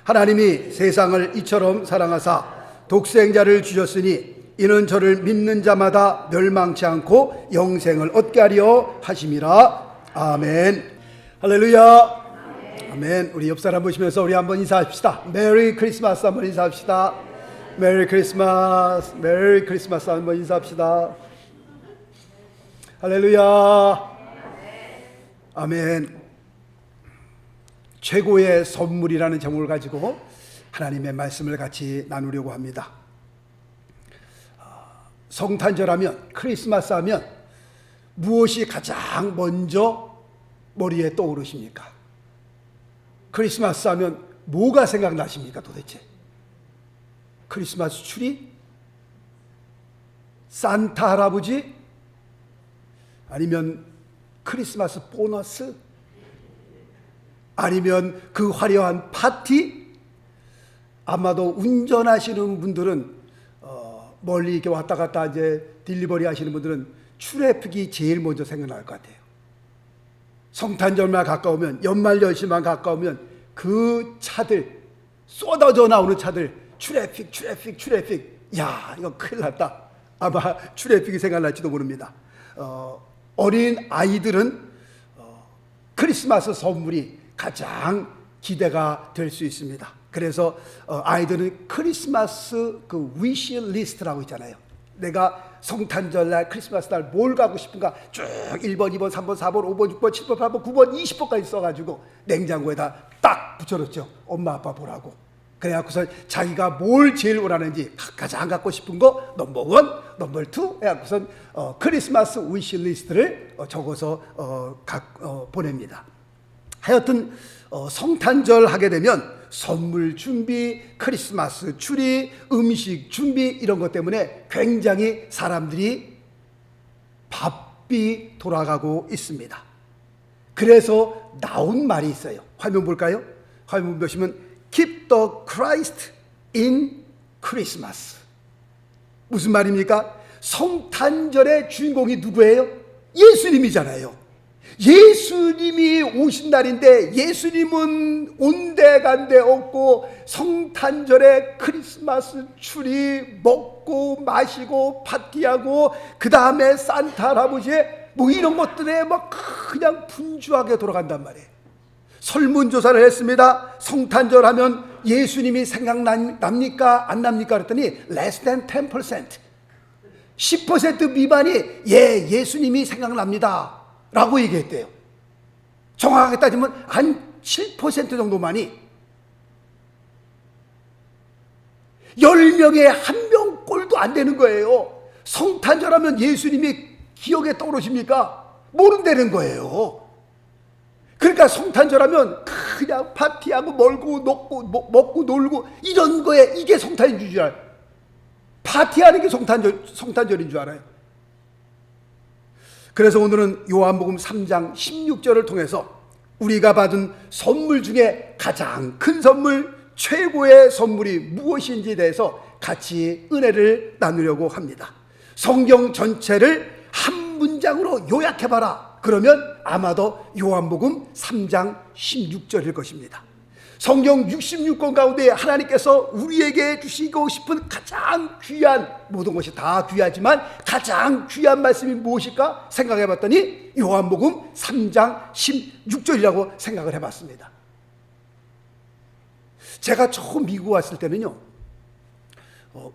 하나님이 세상을 이처럼 사랑하사 독생자를 주셨으니 이는 저를 믿는 자마다 멸망치 않고 영생을 얻게 하려 하심이라. 아멘. 할렐루야. 아멘. 우리 옆 사람 보시면서 우리 한번 인사합시다. 메리 크리스마스 한번 인사합시다. 메리 크리스마스, 메리 크리스마스 한번 인사합시다. 할렐루야. 아멘. 최고의 선물이라는 제목을 가지고 하나님의 말씀을 같이 나누려고 합니다. 성탄절하면, 크리스마스 하면 무엇이 가장 먼저 머리에 떠오르십니까? 크리스마스 하면 뭐가 생각나십니까 도대체? 크리스마스 트리? 산타 할아버지? 아니면 크리스마스 보너스? 아니면 그 화려한 파티? 아마도 운전하시는 분들은 멀리 이렇게 왔다 갔다 이제 딜리버리 하시는 분들은 트래픽이 제일 먼저 생각날 것 같아요. 성탄절만 가까우면, 연말 연시만 가까우면 그 차들, 쏟아져 나오는 차들, 트래픽. 야, 이거 큰일 났다. 아마 트래픽이 생각날지도 모릅니다. 어린 아이들은 크리스마스 선물이 가장 기대가 될 수 있습니다. 그래서 아이들은 크리스마스 그 위시 리스트라고 있잖아요. 내가 성탄절날 크리스마스 날 뭘 가고 싶은가 쭉 1번, 2번, 3번, 4번, 5번, 6번, 7번, 8번, 9번, 20번까지 써가지고 냉장고에다 딱 붙여놓죠. 엄마 아빠 보라고. 그래갖고서 자기가 뭘 제일 원하는지 가장 갖고 싶은 거 넘버 1, 넘버 2 해갖고서 크리스마스 위시 리스트를 적어서 보냅니다. 하여튼 성탄절 하게 되면 선물 준비, 크리스마스 트리, 음식 준비 이런 것 때문에 굉장히 사람들이 바삐 돌아가고 있습니다. 그래서 나온 말이 있어요. 화면 볼까요? 화면 보시면 Keep the Christ in Christmas. 무슨 말입니까? 성탄절의 주인공이 누구예요? 예수님이잖아요. 예수님이 오신 날인데 예수님은 온데간데 없고 성탄절에 크리스마스 트리 먹고 마시고 파티하고 그 다음에 산타 할아버지의 뭐 이런 것들에 막 그냥 분주하게 돌아간단 말이에요. 설문조사를 했습니다. 성탄절 하면 예수님이 생각납니까? 안 납니까? 그랬더니 less than 10%, 10% 미만이 예수님이 생각납니다 라고 얘기했대요. 정확하게 따지면 한 7% 정도만이, 10명에 1명 꼴도 안 되는 거예요. 성탄절 하면 예수님이 기억에 떠오르십니까? 모른다는 거예요. 그러니까 성탄절 하면 그냥 파티하고 먹고 놀고 이런 거에 이게 성탄인 줄 알아요. 파티하는 게 성탄절인 줄 알아요. 그래서 오늘은 요한복음 3장 16절을 통해서 우리가 받은 선물 중에 가장 큰 선물, 최고의 선물이 무엇인지에 대해서 같이 은혜를 나누려고 합니다. 성경 전체를 한 문장으로 요약해봐라. 그러면 아마도 요한복음 3장 16절일 것입니다. 성경 66권 가운데 하나님께서 우리에게 주시고 싶은 가장 귀한, 모든 것이 다 귀하지만 가장 귀한 말씀이 무엇일까 생각해 봤더니 요한복음 3장 16절이라고 생각을 해봤습니다. 제가 처음 미국 왔을 때는요,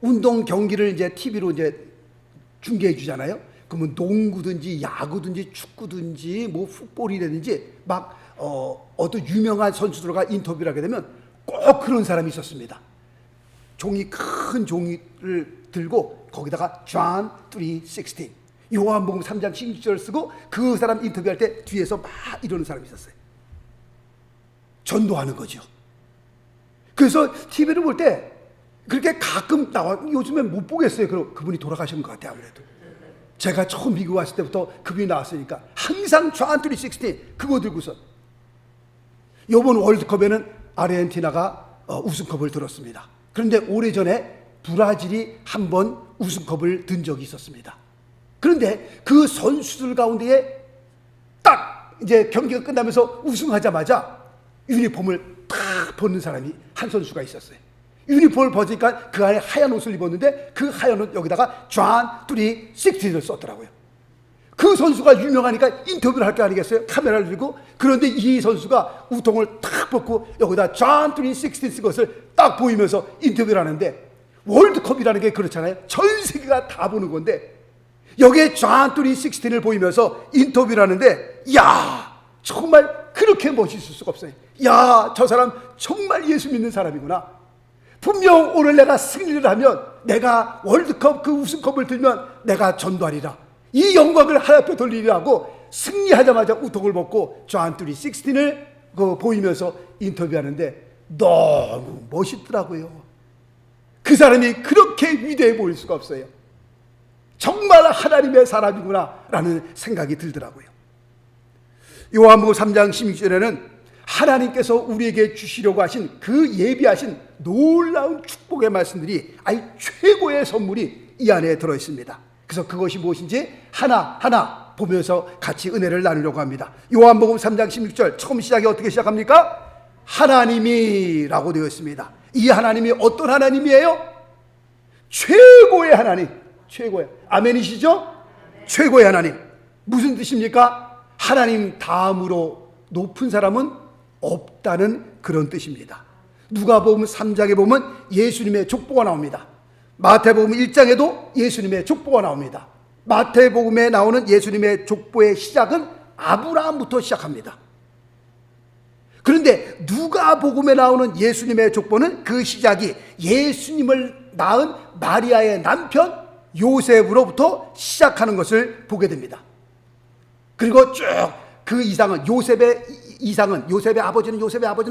운동 경기를 이제 TV로 이제 중계해 주잖아요. 그러면 농구든지 야구든지 축구든지 뭐 풋볼이라든지 막 어떤 유명한 선수들과 인터뷰를 하게 되면 꼭 그런 사람이 있었습니다. 큰 종이를 들고 거기다가 John 3:16 요한복음 3장 16절을 쓰고 그 사람 인터뷰할 때 뒤에서 막 이러는 사람이 있었어요. 전도하는 거죠. 그래서 TV를 볼 때 그렇게 가끔 나와, 요즘엔 못 보겠어요. 그분이 돌아가신 것 같아요. 아무래도 제가 처음 미국 왔을 때부터 그분이 나왔으니까 항상 John 3:16 그거 들고서, 이번 월드컵에는 아르헨티나가 우승컵을 들었습니다. 그런데 오래전에 브라질이 한번 우승컵을 든 적이 있었습니다. 그런데 그 선수들 가운데에 딱 이제 경기가 끝나면서 우승하자마자 유니폼을 딱 벗는 사람이 한 선수가 있었어요. 유니폼을 벗으니까 그 안에 하얀 옷을 입었는데 그 하얀 옷 여기다가 존 3, 16을 썼더라고요. 그 선수가 유명하니까 인터뷰를 할 게 아니겠어요? 카메라를 들고. 그런데 이 선수가 우통을 탁 벗고 여기다 존 3, 16 쓴 것을 딱 보이면서 인터뷰를 하는데, 월드컵이라는 게 그렇잖아요. 전 세계가 다 보는 건데 여기에 존 3, 16을 보이면서 인터뷰를 하는데, 야, 정말 그렇게 멋있을 수가 없어요. 야, 저 사람 정말 예수 믿는 사람이구나. 분명 오늘 내가 승리를 하면, 내가 월드컵 그 우승컵을 들면 내가 전도하리라, 이 영광을 하나님 앞에 돌리라고 승리하자마자 우통을 벗고 존 3, 16을 보이면서 인터뷰하는데 너무 멋있더라고요. 그 사람이 그렇게 위대해 보일 수가 없어요. 정말 하나님의 사람이구나 라는 생각이 들더라고요. 요한복음 3장 16절에는 하나님께서 우리에게 주시려고 하신 그 예비하신 놀라운 축복의 말씀들이, 아주 최고의 선물이 이 안에 들어있습니다. 그래서 그것이 무엇인지 하나하나 보면서 같이 은혜를 나누려고 합니다. 요한복음 3장 16절 처음 시작이 어떻게 시작합니까? 하나님이라고 되어 있습니다. 이 하나님이 어떤 하나님이에요? 최고의 하나님. 최고의, 아멘이시죠? 최고의 하나님. 무슨 뜻입니까? 하나님 다음으로 높은 사람은 없다는 그런 뜻입니다. 누가복음 3장에 보면 예수님의 족보가 나옵니다. 마태복음 1장에도 예수님의 족보가 나옵니다. 마태복음에 나오는 예수님의 족보의 시작은 아브라함부터 시작합니다. 그런데 누가복음에 나오는 예수님의 족보는 그 시작이 예수님을 낳은 마리아의 남편 요셉으로부터 시작하는 것을 보게 됩니다. 그리고 쭉 그 이상은, 요셉의 아버지는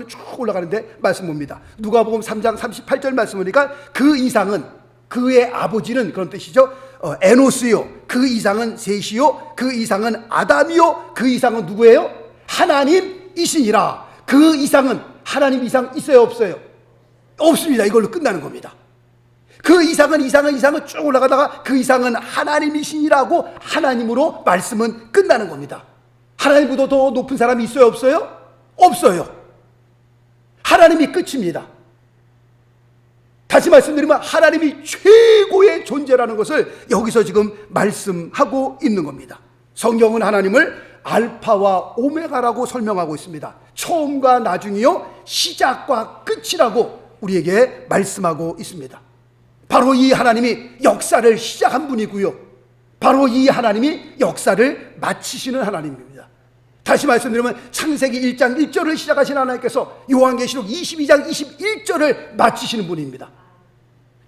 쭉 올라가는데 말씀 봅니다. 누가복음 3장 38절 말씀 보니까 그 이상은, 그의 아버지는 그런 뜻이죠. 에노스요, 그 이상은 셋이요, 그 이상은 아담이요, 그 이상은 누구예요? 하나님이시니라. 그 이상은, 하나님 이상 있어요 없어요? 없습니다. 이걸로 끝나는 겁니다. 그 이상은 쭉 올라가다가 그 이상은 하나님이시니라고 하나님으로 말씀은 끝나는 겁니다. 하나님보다 더 높은 사람이 있어요 없어요? 없어요. 하나님이 끝입니다. 다시 말씀드리면 하나님이 최고의 존재라는 것을 여기서 지금 말씀하고 있는 겁니다. 성경은 하나님을 알파와 오메가라고 설명하고 있습니다. 처음과 나중이요, 시작과 끝이라고 우리에게 말씀하고 있습니다. 바로 이 하나님이 역사를 시작한 분이고요, 바로 이 하나님이 역사를 마치시는 하나님입니다. 다시 말씀드리면 창세기 1장 1절을 시작하신 하나님께서 요한계시록 22장 21절을 마치시는 분입니다.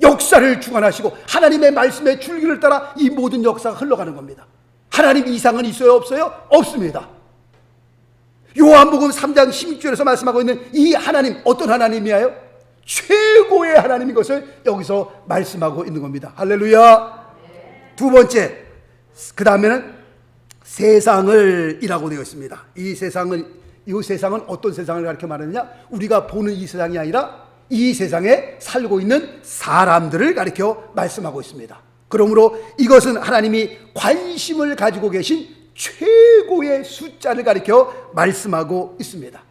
역사를 주관하시고 하나님의 말씀의 줄기를 따라 이 모든 역사가 흘러가는 겁니다. 하나님 이상은 있어요 없어요? 없습니다. 요한복음 3장 16절에서 말씀하고 있는 이 하나님, 어떤 하나님이에요? 최고의 하나님인 것을 여기서 말씀하고 있는 겁니다. 할렐루야. 두 번째, 그 다음에는 세상을 이라고 되어 있습니다. 이 세상은 어떤 세상을 가르쳐 말하느냐? 우리가 보는 이 세상이 아니라 이 세상에 살고 있는 사람들을 가르쳐 말씀하고 있습니다. 그러므로 이것은 하나님이 관심을 가지고 계신 최고의 숫자를 가르쳐 말씀하고 있습니다.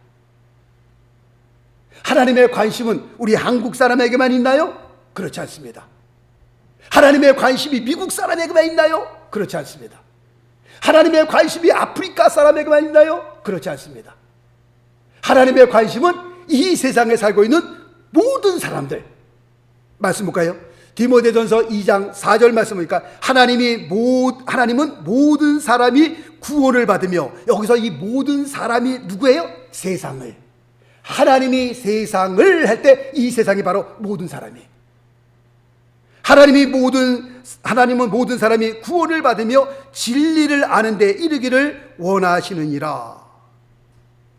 하나님의 관심은 우리 한국 사람에게만 있나요? 그렇지 않습니다. 하나님의 관심이 미국 사람에게만 있나요? 그렇지 않습니다. 하나님의 관심이 아프리카 사람에게만 있나요? 그렇지 않습니다. 하나님의 관심은 이 세상에 살고 있는 모든 사람들. 말씀 볼까요? 디모데전서 2장 4절 말씀 보니까 하나님은 모든 사람이 구원을 받으며, 여기서 이 모든 사람이 누구예요? 세상을. 하나님이 세상을 할 때 이 세상이 바로 모든 사람이에요. 하나님은 모든 사람이 구원을 받으며 진리를 아는 데 이르기를 원하시느니라.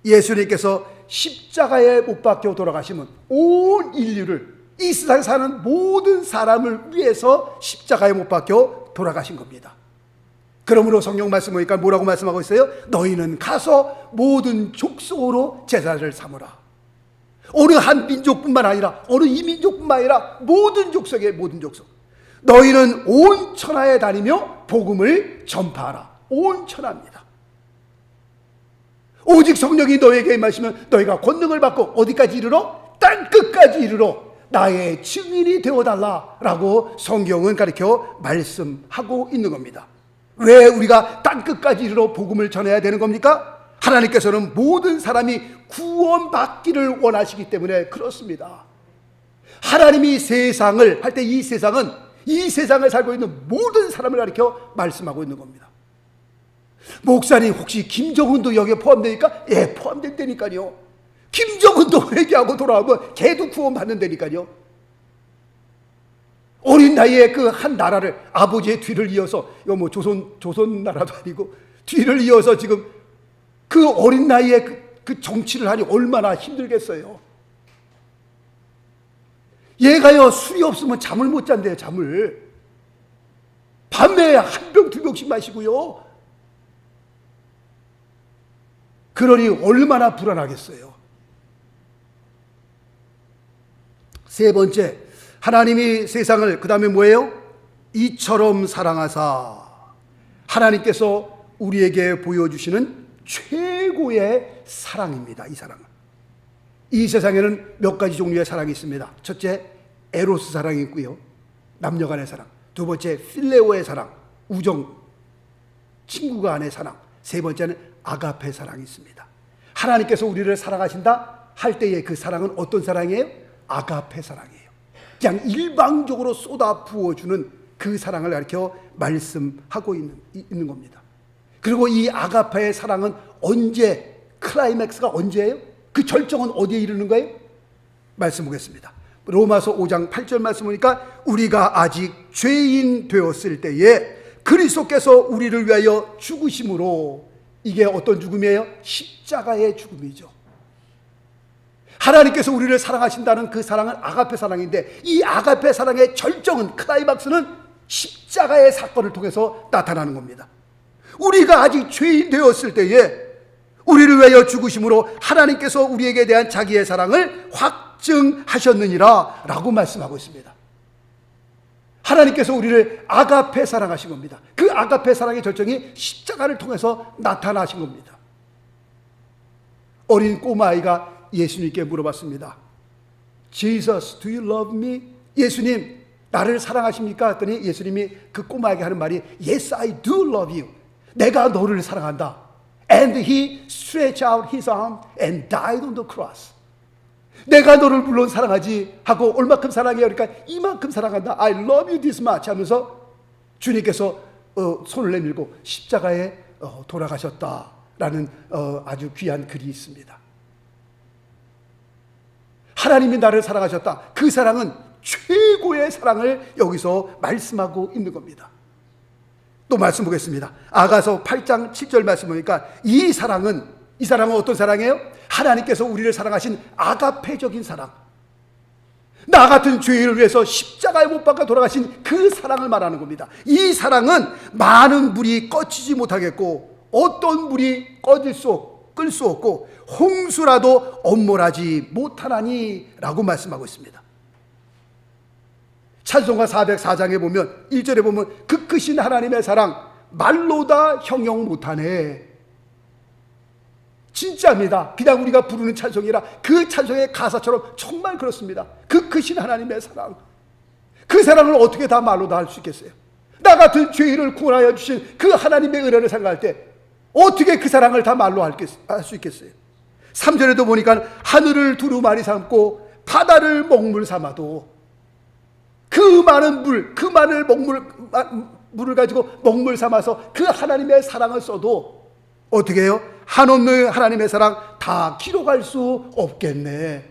예수님께서 십자가에 못 박혀 돌아가시면 온 인류를, 이 세상에 사는 모든 사람을 위해서 십자가에 못 박혀 돌아가신 겁니다. 그러므로 성경 말씀 보니까 뭐라고 말씀하고 있어요? 너희는 가서 모든 족속으로 제자를 삼으라. 어느 한 민족뿐만 아니라, 어느 이민족뿐만 아니라 모든 족속에, 모든 족속. 너희는 온 천하에 다니며 복음을 전파하라. 온 천하입니다. 오직 성령이 너에게 임하시면 너희가 권능을 받고 어디까지 이르러? 땅끝까지 이르러 나의 증인이 되어달라라고 성경은 가르쳐 말씀하고 있는 겁니다. 왜 우리가 땅끝까지 이르러 복음을 전해야 되는 겁니까? 하나님께서는 모든 사람이 구원받기를 원하시기 때문에 그렇습니다. 하나님이 세상을 할 때 이 세상은 이 세상을 살고 있는 모든 사람을 가르쳐 말씀하고 있는 겁니다. 목사님, 혹시 김정은도 여기에 포함되니까? 예, 포함된다니까요. 김정은도 회개하고 돌아오면 걔도 구원받는다니까요. 어린 나이에 그 한 나라를 아버지의 뒤를 이어서, 이거 뭐 조선 나라도 아니고 뒤를 이어서 지금 그 어린 나이에 그 정치를 하니 얼마나 힘들겠어요. 얘가요, 술이 없으면 잠을 못 잔대요. 잠을 밤에 한 병 두 병씩 마시고요. 그러니 얼마나 불안하겠어요. 세 번째, 하나님이 세상을, 그 다음에 뭐예요? 이처럼 사랑하사. 하나님께서 우리에게 보여주시는 최고의 사랑입니다. 이 사랑은, 이 세상에는 몇 가지 종류의 사랑이 있습니다. 첫째, 에로스 사랑이 있고요, 남녀 간의 사랑. 두 번째, 필레오의 사랑, 우정, 친구 간의 사랑. 세 번째는 아가페 사랑이 있습니다. 하나님께서 우리를 사랑하신다 할 때의 그 사랑은 어떤 사랑이에요? 아가페 사랑이에요. 그냥 일방적으로 쏟아 부어주는 그 사랑을 가르쳐 말씀하고 있는 겁니다. 그리고 이 아가페의 사랑은 언제, 클라이맥스가 언제예요? 그 절정은 어디에 이르는 거예요? 말씀 보겠습니다. 로마서 5장 8절 말씀 보니까 우리가 아직 죄인 되었을 때에 그리스도께서 우리를 위하여 죽으심으로, 이게 어떤 죽음이에요? 십자가의 죽음이죠. 하나님께서 우리를 사랑하신다는 그 사랑은 아가페 사랑인데, 이 아가페 사랑의 절정은, 클라이막스는 십자가의 사건을 통해서 나타나는 겁니다. 우리가 아직 죄인 되었을 때에 우리를 위하여 죽으심으로 하나님께서 우리에게 대한 자기의 사랑을 확증하셨느니라 라고 말씀하고 있습니다. 하나님께서 우리를 아가페 사랑하신 겁니다. 그 아가페 사랑의 절정이 십자가를 통해서 나타나신 겁니다. 어린 꼬마아이가 예수님께 물어봤습니다. Jesus, do you love me? 예수님, 나를 사랑하십니까? 했더니 예수님이 그 꼬마에게 하는 말이 Yes, I do love you. 내가 너를 사랑한다. And he stretched out his arm and died on the cross. 내가 너를 물론 사랑하지 하고 얼마큼 사랑해요? 그러니까 이만큼 사랑한다. I love you this much 하면서 주님께서 손을 내밀고 십자가에 돌아가셨다라는 아주 귀한 글이 있습니다. 하나님이 나를 사랑하셨다. 그 사랑은 최고의 사랑을 여기서 말씀하고 있는 겁니다. 또 말씀 보겠습니다. 아가서 8장 7절 말씀 보니까 이 사랑은 어떤 사랑이에요? 하나님께서 우리를 사랑하신 아가페적인 사랑, 나 같은 죄인을 위해서 십자가에 못 박아 돌아가신 그 사랑을 말하는 겁니다. 이 사랑은 많은 물이 꺼지지 못하겠고 어떤 물이 끌 수 없고 홍수라도 엄몰하지 못하나니 라고 말씀하고 있습니다. 찬송가 404장에 보면 1절에 보면 그 크신 하나님의 사랑 말로 다 형용 못하네. 진짜입니다. 그냥 우리가 부르는 찬송이라 그 찬송의 가사처럼 정말 그렇습니다. 그 크신 하나님의 사랑, 그 사랑을 어떻게 다 말로 다 할 수 있겠어요? 나 같은 죄인을 구원하여 주신 그 하나님의 은혜를 생각할 때 어떻게 그 사랑을 다 말로 할 수 있겠어요? 3절에도 보니까 하늘을 두루마리 삼고 바다를 먹물 삼아도 그 많은 물을 가지고 먹물 삼아서 그 하나님의 사랑을 써도 어떻게 해요? 한없는 하나님의 사랑 다 기록할 수 없겠네.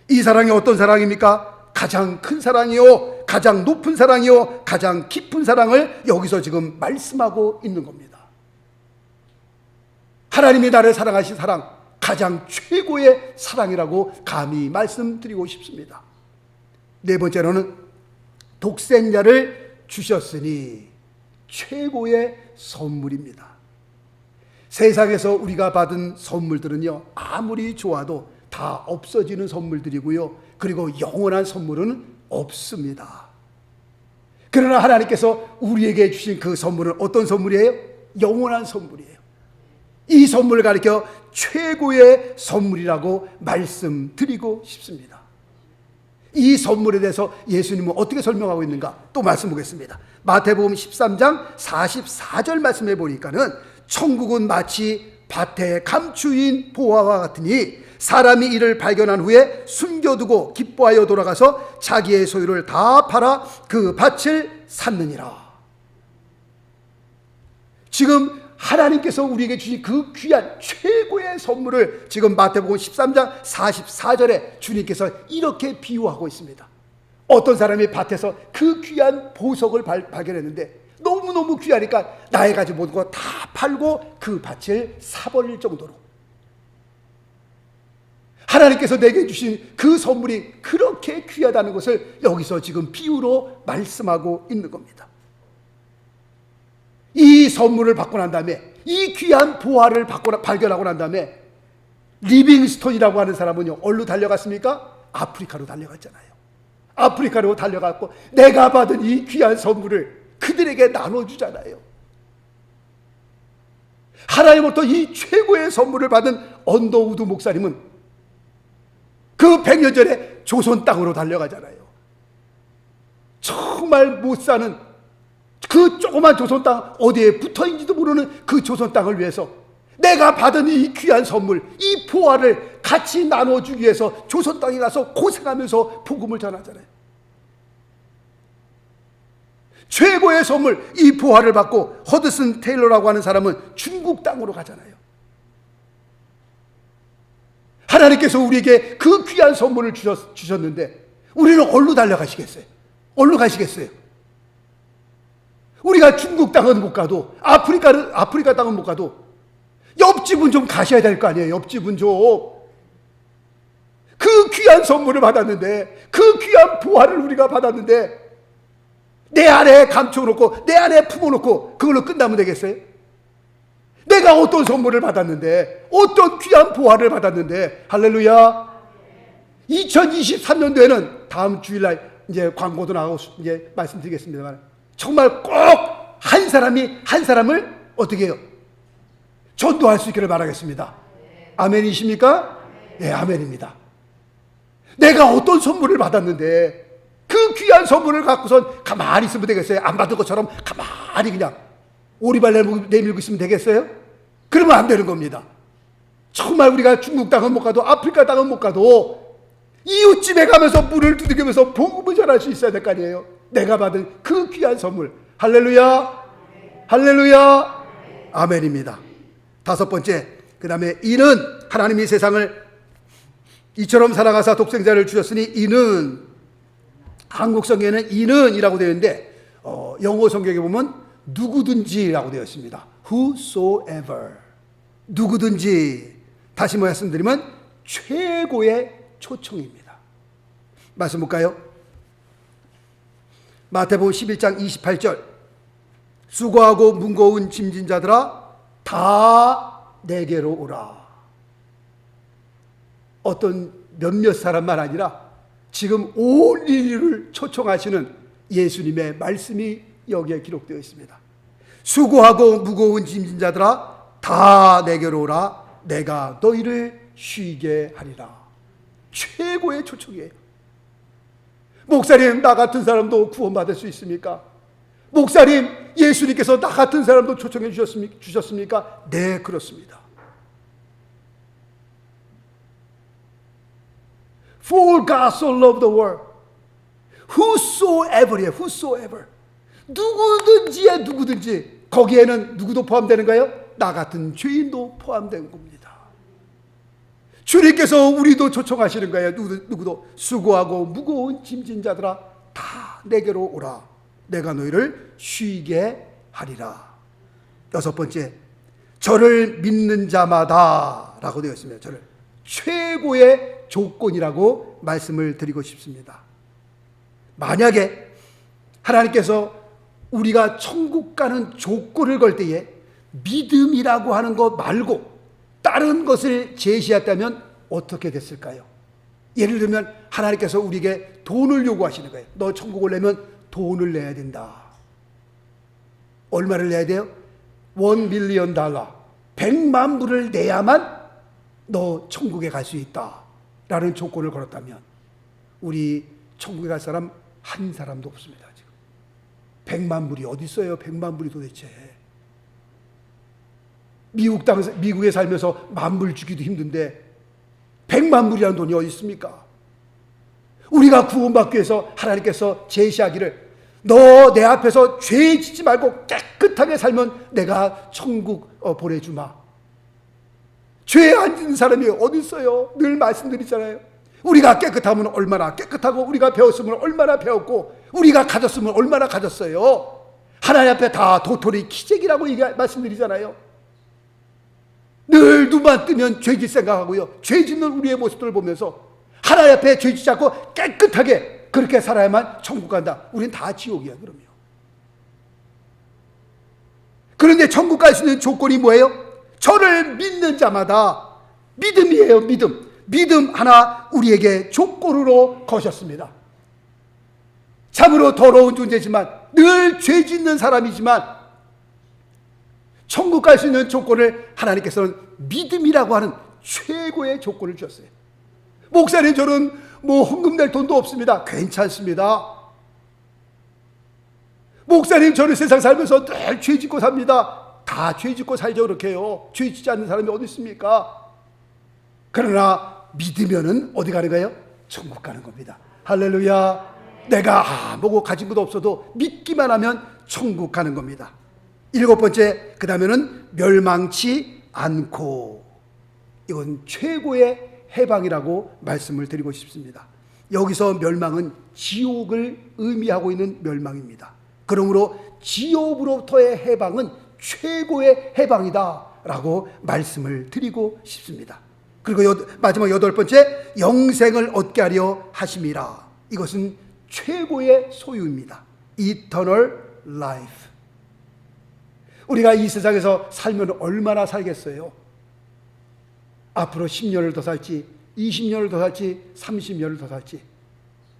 이 사랑이 어떤 사랑입니까? 가장 큰 사랑이요, 가장 높은 사랑이요, 가장 깊은 사랑을 여기서 지금 말씀하고 있는 겁니다. 하나님이 나를 사랑하신 사랑, 가장 최고의 사랑이라고 감히 말씀드리고 싶습니다. 네 번째로는 독생자를 주셨으니 최고의 선물입니다. 세상에서 우리가 받은 선물들은요, 아무리 좋아도 다 없어지는 선물들이고요, 그리고 영원한 선물은 없습니다. 그러나 하나님께서 우리에게 주신 그 선물은 어떤 선물이에요? 영원한 선물이에요. 이 선물을 가리켜 최고의 선물이라고 말씀드리고 싶습니다. 이 선물에 대해서 예수님은 어떻게 설명하고 있는가 또 말씀 보겠습니다. 마태복음 13장 44절 말씀해 보니까는 천국은 마치 밭에 감추인 보화와 같으니 사람이 이를 발견한 후에 숨겨두고 기뻐하여 돌아가서 자기의 소유를 다 팔아 그 밭을 샀느니라. 지금 하나님께서 우리에게 주신 그 귀한 최고의 선물을 지금 마태복음 13장 44절에 주님께서 이렇게 비유하고 있습니다. 어떤 사람이 밭에서 그 귀한 보석을 발견했는데 너무너무 귀하니까 나의 가지고 모든 거 다 팔고 그 밭을 사버릴 정도로 하나님께서 내게 주신 그 선물이 그렇게 귀하다는 것을 여기서 지금 비유로 말씀하고 있는 겁니다. 이 선물을 받고 난 다음에, 이 귀한 보화를 발견하고 난 다음에 리빙스톤이라고 하는 사람은요, 어디로 달려갔습니까? 아프리카로 달려갔잖아요. 아프리카로 달려갔고 내가 받은 이 귀한 선물을 그들에게 나눠주잖아요. 하나님으로부터 이 최고의 선물을 받은 언더우드 목사님은 그 100년 전에 조선 땅으로 달려가잖아요. 정말 못 사는 그 조그만 조선 땅, 어디에 붙어있는지도 모르는 그 조선 땅을 위해서 내가 받은 이 귀한 선물, 이 보화를 같이 나눠주기 위해서 조선 땅에 가서 고생하면서 복음을 전하잖아요. 최고의 선물, 이 보화를 받고 허드슨 테일러라고 하는 사람은 중국 땅으로 가잖아요. 하나님께서 우리에게 그 귀한 선물을 주셨는데 우리는 어디로 달려가시겠어요? 어디로 가시겠어요? 우리가 중국 땅은 못 가도 아프리카 땅은 못 가도 옆집은 좀 가셔야 될 거 아니에요. 옆집은 좀. 그 귀한 선물을 받았는데, 그 귀한 보화를 우리가 받았는데 내 안에 감춰놓고 내 안에 품어놓고 그걸로 끝나면 되겠어요? 내가 어떤 선물을 받았는데, 어떤 귀한 보화를 받았는데, 할렐루야. 2023년도에는 다음 주일날 이제 광고도 나가고 이제 말씀드리겠습니다만, 정말 꼭 한 사람을 어떻게 해요? 전도할 수 있기를 바라겠습니다. 아멘이십니까? 네, 아멘입니다. 내가 어떤 선물을 받았는데 그 귀한 선물을 갖고선 가만히 있으면 되겠어요? 안 받은 것처럼 가만히 그냥 오리발 내밀고 있으면 되겠어요? 그러면 안 되는 겁니다. 정말 우리가 중국 땅은 못 가도 아프리카 땅은 못 가도 이웃집에 가면서 문을 두드리면서 복음을 전할 수 있어야 될 거 아니에요? 내가 받은 그 귀한 선물. 할렐루야, 할렐루야, 아멘입니다. 다섯 번째, 그 다음에 이는 하나님이 세상을 이처럼 사랑하사 독생자를 주셨으니 이는, 한국 성경에는 이는이라고 되어 있는데 영어 성경에 보면 누구든지라고 되어 있습니다. Whosoever, 누구든지. 다시 말씀드리면 최고의 초청입니다. 말씀 볼까요? 마태복음 11장 28절, 수고하고 무거운 짐진 자들아 다 내게로 오라. 어떤 몇몇 사람만 아니라 지금 온 인류를 초청하시는 예수님의 말씀이 여기에 기록되어 있습니다. 수고하고 무거운 짐진 자들아 다 내게로 오라. 내가 너희를 쉬게 하리라. 최고의 초청이에요. 목사님, 나 같은 사람도 구원받을 수 있습니까? 목사님, 예수님께서 나 같은 사람도 초청해 주셨습니까? 네, 그렇습니다. For God so loved the world. Whosoever이에요. Whosoever. 누구든지에 누구든지. 거기에는 누구도 포함되는가요? 나 같은 죄인도 포함된 겁니다. 주님께서 우리도 초청하시는 거예요. 누구도. 수고하고 무거운 짐진 자들아 다 내게로 오라. 내가 너희를 쉬게 하리라. 여섯 번째, 저를 믿는 자마다 라고 되어 있습니다. 저를 최고의 조건이라고 말씀을 드리고 싶습니다. 만약에 하나님께서 우리가 천국 가는 조건을 걸 때에 믿음이라고 하는 것 말고 다른 것을 제시했다면 어떻게 됐을까요? 예를 들면 하나님께서 우리에게 돈을 요구하시는 거예요. 너 천국 오려면 돈을 내야 된다. 얼마를 내야 돼요? $1 million. 100만 불을 내야만 너 천국에 갈 수 있다 라는 조건을 걸었다면 우리 천국에 갈 사람 한 사람도 없습니다. 지금 100만 불이 어디 있어요? 100만 불이 도대체. 미국에 살면서 10,000불 주기도 힘든데 100만 불이라는 돈이 어디 있습니까? 우리가 구원받기 위해서 하나님께서 제시하기를 너 내 앞에서 죄 짓지 말고 깨끗하게 살면 내가 천국 보내주마. 죄 안 짓는 사람이 어디 있어요? 늘 말씀드리잖아요. 우리가 깨끗하면 얼마나 깨끗하고 우리가 배웠으면 얼마나 배웠고 우리가 가졌으면 얼마나 가졌어요. 하나님 앞에 다 도토리 키재기라고 말씀드리잖아요. 늘 눈만 뜨면 죄짓 생각하고요. 죄 짓는 우리의 모습들을 보면서 하나님 앞에 죄 짓지 않고 깨끗하게 그렇게 살아야만 천국 간다. 우린 다 지옥이야 그럼요. 그런데 천국 갈 수 있는 조건이 뭐예요? 저를 믿는 자마다 믿음이에요. 믿음 하나 우리에게 조건으로 거셨습니다. 참으로 더러운 존재지만 늘 죄 짓는 사람이지만 천국 갈 수 있는 조건을 하나님께서는 믿음이라고 하는 최고의 조건을 주셨어요. 목사님 저는 헌금 낼 돈도 없습니다. 괜찮습니다. 목사님 저는 세상 살면서 늘 죄 짓고 삽니다. 다 죄 짓고 살죠. 그렇게요. 죄 짓지 않는 사람이 어디 있습니까? 그러나 믿으면은 어디 가는 거예요? 천국 가는 겁니다. 할렐루야. 내가 아무것도 가진 것도 없어도 믿기만 하면 천국 가는 겁니다. 7번째, 그 다음에는 멸망치 않고. 이건 최고의 해방이라고 말씀을 드리고 싶습니다. 여기서 멸망은 지옥을 의미하고 있는 멸망입니다. 그러므로 지옥으로부터의 해방은 최고의 해방이다 라고 말씀을 드리고 싶습니다. 그리고 마지막 8번째, 영생을 얻게 하려 하심이라. 이것은 최고의 소유입니다. Eternal life. 우리가 이 세상에서 살면 얼마나 살겠어요? 앞으로 10년을 더 살지, 20년을 더 살지, 30년을 더 살지.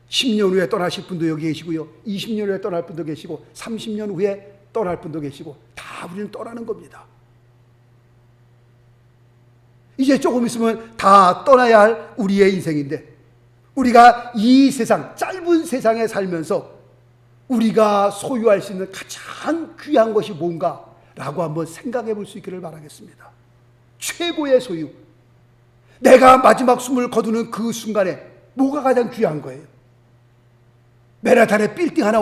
10년 후에 떠나실 분도 여기 계시고요. 20년 후에 떠날 분도 계시고 30년 후에 떠날 분도 계시고 다 우리는 떠나는 겁니다. 이제 조금 있으면 다 떠나야 할 우리의 인생인데 우리가 이 세상, 짧은 세상에 살면서 우리가 소유할 수 있는 가장 귀한 것이 뭔가라고 한번 생각해 볼 수 있기를 바라겠습니다. 최고의 소유. 내가 마지막 숨을 거두는 그 순간에 뭐가 가장 귀한 거예요? 맨하탄에 빌딩 하나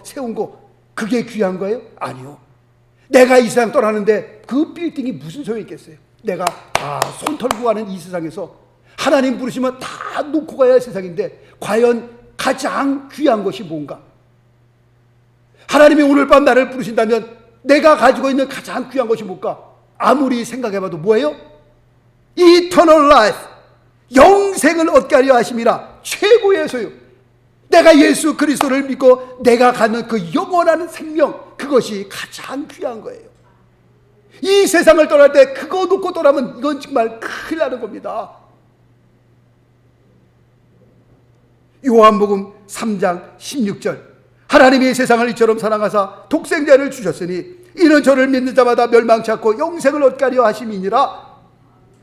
세운 거 그게 귀한 거예요? 아니요. 내가 이 세상 떠나는데 그 빌딩이 무슨 소용이 있겠어요? 내가 손 털고 가는 이 세상에서 하나님 부르시면 다 놓고 가야 할 세상인데 과연 가장 귀한 것이 뭔가? 하나님이 오늘 밤 나를 부르신다면 내가 가지고 있는 가장 귀한 것이 뭘까? 아무리 생각해봐도 뭐예요? Eternal life, 영생을 얻게 하려 하심이라. 최고의 소유. 내가 예수 그리스도를 믿고 내가 갖는 그 영원한 생명, 그것이 가장 귀한 거예요. 이 세상을 떠날 때 그거 놓고 떠나면 이건 정말 큰일 나는 겁니다. 요한복음 3장 16절, 하나님이 세상을 이처럼 사랑하사 독생자를 주셨으니 이는 저를 믿는 자마다 멸망치 않고 영생을 얻게 하려 하심이니라.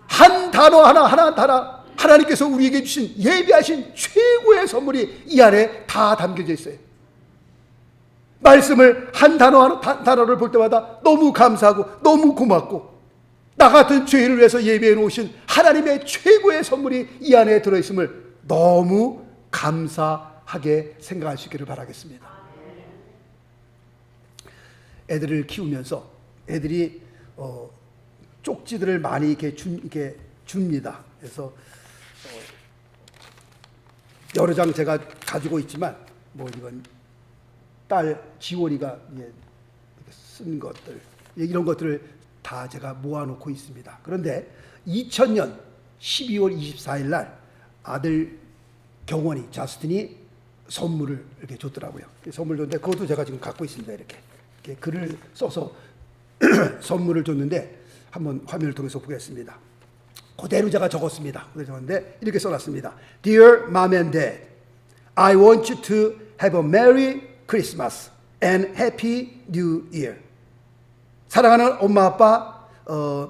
한 단어 하나 하나님께서 우리에게 주신 예비하신 최고의 선물이 이 안에 다 담겨져 있어요. 말씀을 한 단어를 볼 때마다 너무 감사하고 너무 고맙고 나 같은 죄인을 위해서 예비해 놓으신 하나님의 최고의 선물이 이 안에 들어있음을 너무 감사하게 생각할 수 있기를 바라겠습니다. 애들을 키우면서 애들이 쪽지들을 많이 이렇게 줍니다. 그래서 여러 장 제가 가지고 있지만 이건 딸 지원이가 쓴 것들, 이런 것들을 다 제가 모아놓고 있습니다. 그런데 2000년 12월 24일 날 아들 경원이, 자스틴이 선물을 이렇게 줬더라고요. 선물 줬는데 그것도 제가 지금 갖고 있습니다. 이렇게 글을 써서 선물을 줬는데 한번 화면을 통해서 보겠습니다. 그대로 제가 적었습니다. 그대로 적었는데 이렇게 써놨습니다. Dear Mom and Dad, I want you to have a Merry Christmas and Happy New Year. 사랑하는 엄마 아빠,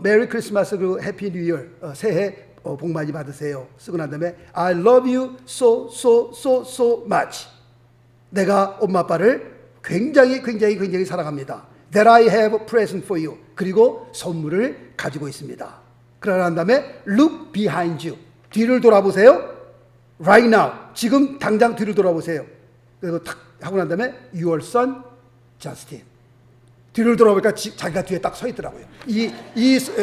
메리 크리스마스 그리고 해피 뉴 이어 새해 복 많이 받으세요 쓰고 난 다음에 I love you so much. 내가 엄마 아빠를 굉장히 사랑합니다. That I have a present for you. 그리고 선물을 가지고 있습니다. 그러고 난 다음에 look behind you. 뒤를 돌아보세요. Right now. 지금 당장 뒤를 돌아보세요. 그리고 탁 하고 난 다음에 your son Justin. 뒤를 돌아보니까 자기가 뒤에 딱 서 있더라고요. 이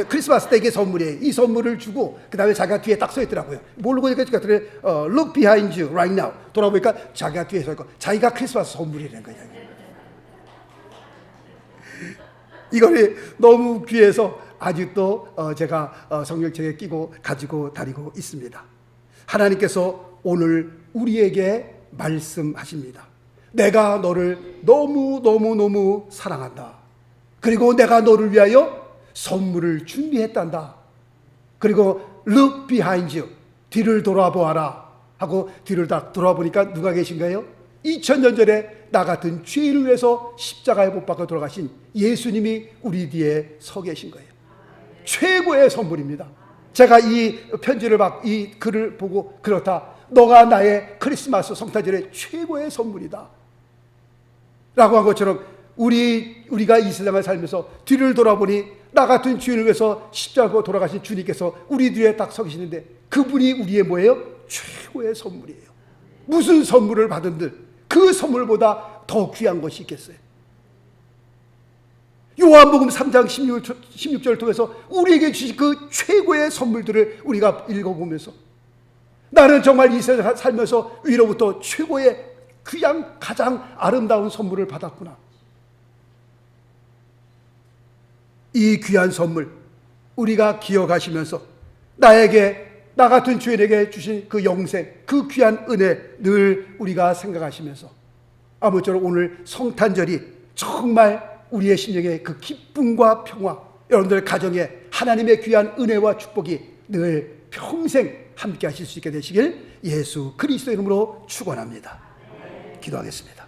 크리스마스 때 이게 선물이에요. 이 선물을 주고 그 다음에 자기가 뒤에 딱 서 있더라고요. 모르고 이렇게 look behind you right now. 돌아보니까 자기가 뒤에 서 있고 자기가 크리스마스 선물이라는 거예요. 이거는 너무 귀해서 아직도 제가 성경책에 끼고 가지고 다니고 있습니다. 하나님께서 오늘 우리에게 말씀하십니다. 내가 너를 너무 사랑한다. 그리고 내가 너를 위하여 선물을 준비했단다. 그리고 look behind you. 뒤를 돌아보아라 하고 뒤를 딱 돌아보니까 누가 계신가요? 2000년 전에 나 같은 죄인을 위해서 십자가에 못 박혀 돌아가신 예수님이 우리 뒤에 서 계신 거예요. 최고의 선물입니다. 제가 이 편지를 이 글을 보고 그렇다. 너가 나의 크리스마스 성탄절의 최고의 선물이다. 라고 한 것처럼 우리가 이 세상을 살면서 뒤를 돌아보니 나 같은 죄인을 위해서 십자가에 돌아가신 주님께서 우리 뒤에 딱 서 계시는데 그분이 우리의 뭐예요? 최고의 선물이에요. 무슨 선물을 받은들 그 선물보다 더 귀한 것이 있겠어요? 요한복음 3장 16절을 통해서 우리에게 주신 그 최고의 선물들을 우리가 읽어보면서 나는 정말 이 세상 살면서 위로부터 최고의 귀한 가장 아름다운 선물을 받았구나. 이 귀한 선물 우리가 기억하시면서 나 같은 죄인에게 주신 그 영생, 그 귀한 은혜 늘 우리가 생각하시면서 아무쪼록 오늘 성탄절이 정말 우리의 심령에 그 기쁨과 평화, 여러분들 가정에 하나님의 귀한 은혜와 축복이 늘 평생 함께 하실 수 있게 되시길 예수 그리스도 이름으로 축원합니다. 기도하겠습니다.